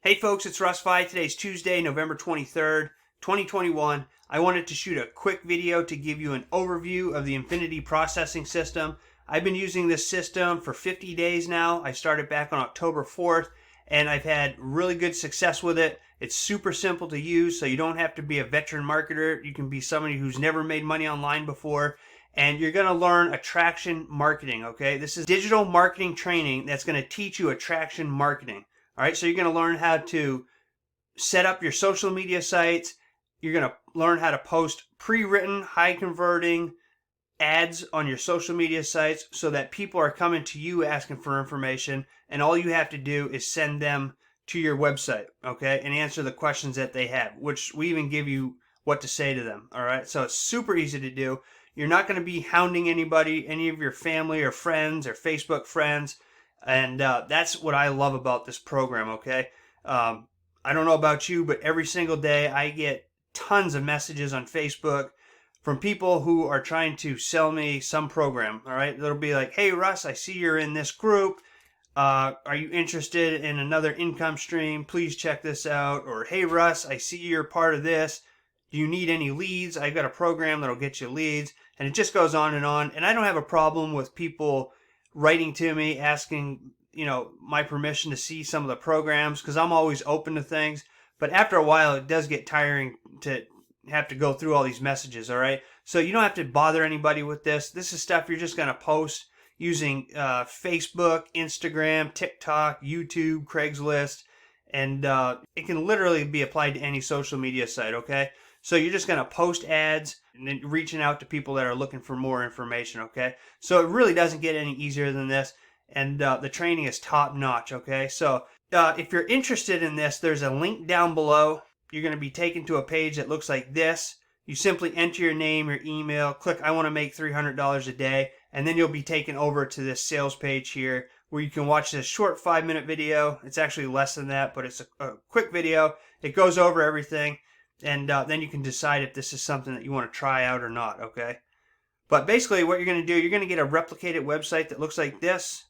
Hey folks, it's Russ. Today's Tuesday, November 23rd, 2021. I wanted to shoot a quick video to give you an overview of the Infinity processing system. I've been using this system for 50 days now. I started back on October 4th and I've had really good success with it. It's super simple to use, so you don't have to be a veteran marketer. You can be somebody who's never made money online before, and you're going to learn attraction marketing, okay? This is digital marketing training that's going to teach you attraction marketing. All right, so you're going to learn how to set up your social media sites. You're going to learn how to post pre-written, high-converting ads on your social media sites so that people are coming to you asking for information, and all you have to do is send them to your website, okay, and answer the questions that they have, which we even give you what to say to them, all right? So it's super easy to do. You're not going to be hounding anybody, any of your family or friends or Facebook friends. And that's what I love about this program, okay? I don't know about you, but every single day I get tons of messages on Facebook from people who are trying to sell me some program, all right? They'll be like, hey, Russ, I see you're in this group. Are you interested in another income stream? Please check this out. Or, hey, Russ, I see you're part of this. Do you need any leads? I've got a program that'll get you leads. And it just goes on. And I don't have a problem with people writing to me asking, my permission to see some of the programs, because I'm always open to things. But after a while, it does get tiring to have to go through all these messages, all right? So you don't have to bother anybody with this. This is stuff you're just going to post using Facebook, Instagram, TikTok, YouTube, Craigslist, and it can literally be applied to any social media site, okay? So you're just going to post ads and then reaching out to people that are looking for more information, okay? So it really doesn't get any easier than this, and the training is top notch, okay? So if you're interested in this, there's a link down below. You're going to be taken to a page that looks like this. You simply enter your name, your email, click I want to make $300 a day, and then you'll be taken over to this sales page here where you can watch this short 5-minute video. It's actually less than that, but it's a quick video. It goes over everything. And then you can decide if this is something that you want to try out or not, okay? But basically what you're going to do, you're going to get a replicated website that looks like this.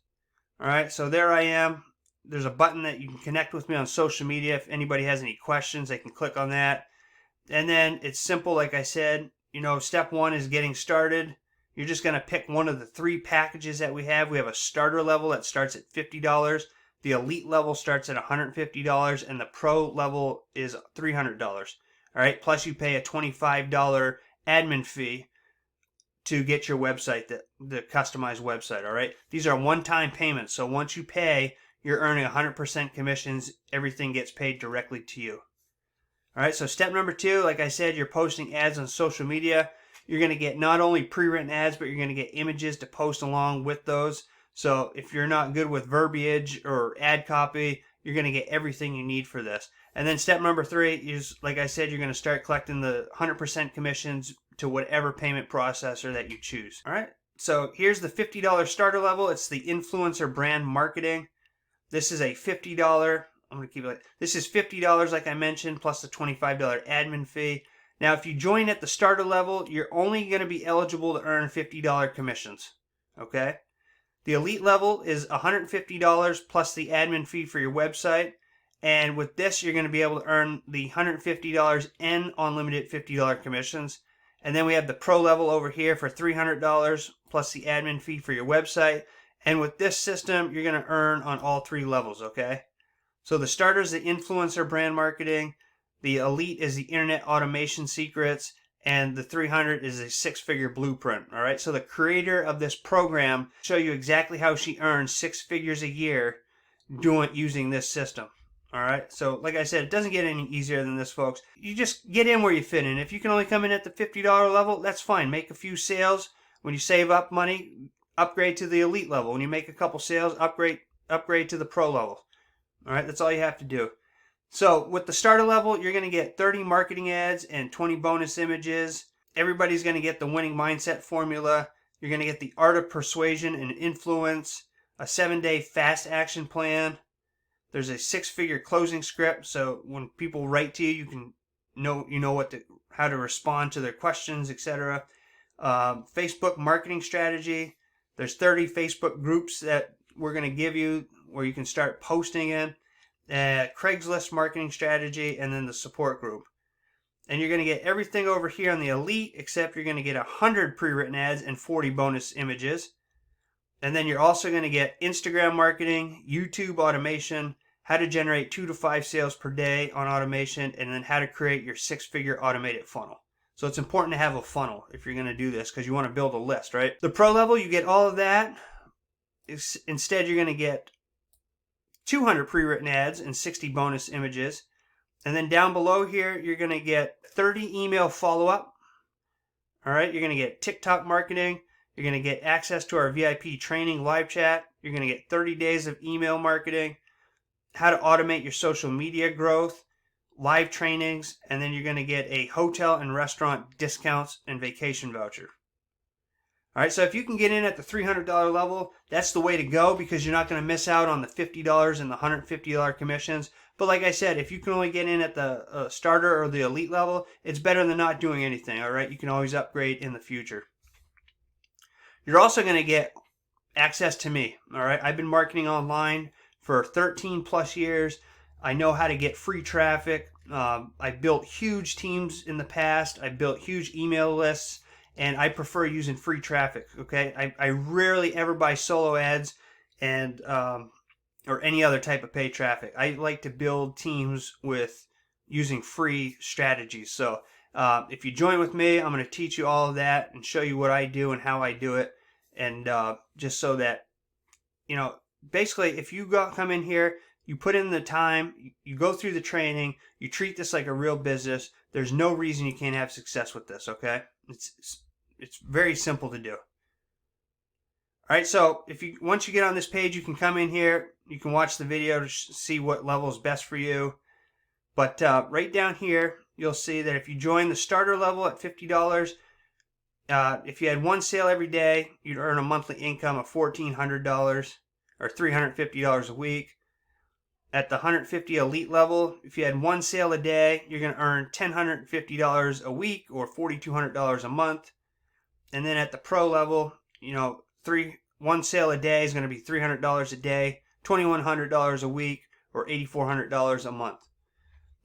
All right, so there I am. There's a button that you can connect with me on social media. If anybody has any questions, they can click on that. And then it's simple, like I said. Step one is getting started. You're just going to pick one of the 3 packages that we have. We have a starter level that starts at $50. The elite level starts at $150, and the pro level is $300. All right, plus you pay a $25 admin fee to get your website, the customized website, all right? These are one-time payments, so once you pay, you're earning 100% commissions. Everything gets paid directly to you. All right, so step number 2, like I said, you're posting ads on social media. You're going to get not only pre-written ads, but you're going to get images to post along with those. So if you're not good with verbiage or ad copy, you're going to get everything you need for this. And then step number 3 is, like I said, you're going to start collecting the 100% commissions to whatever payment processor that you choose. All right. So here's the $50 starter level. It's the influencer brand marketing. This is a $50. I'm going to keep it like this is $50, like I mentioned, plus the $25 admin fee. Now, if you join at the starter level, you're only going to be eligible to earn $50 commissions. Okay. The elite level is $150 plus the admin fee for your website. And with this, you're going to be able to earn the $150 and unlimited $50 commissions. And then we have the pro level over here for $300 plus the admin fee for your website. And with this system, you're going to earn on all 3 levels, okay? So the starter is the influencer brand marketing. The elite is the internet automation secrets. And the 300 is a 6-figure blueprint, all right? So the creator of this program show you exactly how she earns 6 figures a year using this system. All right, so like I said, it doesn't get any easier than this, folks. You just get in where you fit in. If you can only come in at the $50 level, that's fine. Make a few sales. When you save up money, upgrade to the elite level. When you make a couple sales, upgrade to the pro level. All right, that's all you have to do. So with the starter level, you're going to get 30 marketing ads and 20 bonus images. Everybody's going to get the winning mindset formula. You're going to get the art of persuasion and influence, a 7-day fast action plan. There's a 6-figure closing script, so when people write to you, you can know how to respond to their questions, etc. Facebook marketing strategy. There's 30 Facebook groups that we're going to give you where you can start posting in. Craigslist marketing strategy, and then the support group. And you're going to get everything over here on the elite, except you're going to get 100 pre-written ads and 40 bonus images. And then you're also going to get Instagram marketing, YouTube automation, how to generate 2 to 5 sales per day on automation, and then how to create your 6-figure automated funnel. So it's important to have a funnel if you're going to do this, because you want to build a list, right? The pro level, you get all of that. Instead, you're going to get 200 pre-written ads and 60 bonus images. And then down below here, you're going to get 30 email follow-up. All right, you're going to get TikTok marketing. You're going to get access to our VIP training live chat. You're going to get 30 days of email marketing, how to automate your social media growth, live trainings, and then you're going to get a hotel and restaurant discounts and vacation voucher. All right, so if you can get in at the $300 level, that's the way to go, because you're not going to miss out on the $50 and the $150 commissions. But like I said, if you can only get in at the starter or the elite level, it's better than not doing anything, all right? You can always upgrade in the future. You're also going to get access to me, all right? I've been marketing online for 13 plus years. I know how to get free traffic. I've built huge teams in the past. I've built huge email lists, and I prefer using free traffic, okay? I rarely ever buy solo ads and or any other type of paid traffic. I like to build teams with using free strategies. So if you join with me, I'm going to teach you all of that and show you what I do and how I do it. And just so that, you know, basically if you come in here, you put in the time, you go through the training, you treat this like a real business, there's no reason you can't have success with this, okay? It's very simple to do. All right, so once you get on this page, you can come in here, you can watch the video to see what level is best for you. But right down here, you'll see that if you join the starter level at $50, if you had one sale every day, you'd earn a monthly income of $1,400 or $350 a week. At the 150 elite level, if you had one sale a day, you're going to earn $1,050 a week or $4,200 a month. And then at the pro level, you know, one sale a day is going to be $300 a day, $2,100 a week, or $8,400 a month.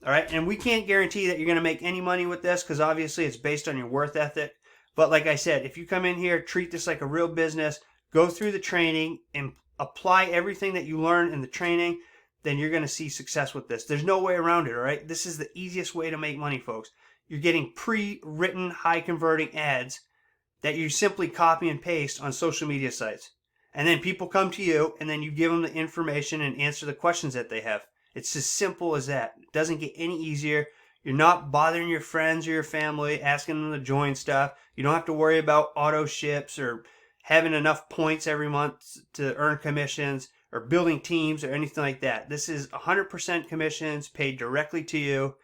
All right, and we can't guarantee that you're going to make any money with this, because obviously it's based on your worth ethic. But like I said, if you come in here, treat this like a real business, go through the training, and apply everything that you learn in the training, then you're going to see success with this. There's no way around it, all right? This is the easiest way to make money, folks. You're getting pre-written, high-converting ads that you simply copy and paste on social media sites. And then people come to you, and then you give them the information and answer the questions that they have. It's as simple as that. It doesn't get any easier. You're not bothering your friends or your family, asking them to join stuff. You don't have to worry about auto ships or having enough points every month to earn commissions or building teams or anything like that. This is 100% commissions paid directly to you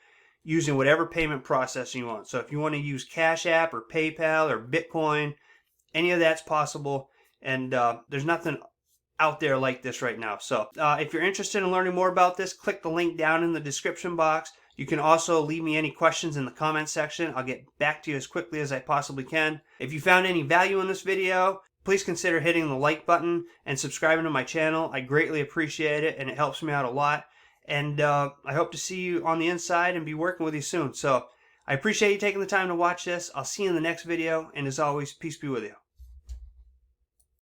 using whatever payment processing you want. So if you want to use Cash App or PayPal or Bitcoin, any of that's possible. And there's nothing out there like this right now. So if you're interested in learning more about this, click the link down in the description box. You can also leave me any questions in the comment section. I'll get back to you as quickly as I possibly can. If you found any value in this video, please consider hitting the like button and subscribing to my channel. I greatly appreciate it, and it helps me out a lot. And I hope to see you on the inside and be working with you soon. So I appreciate you taking the time to watch this. I'll see you in the next video. And as always, peace be with you.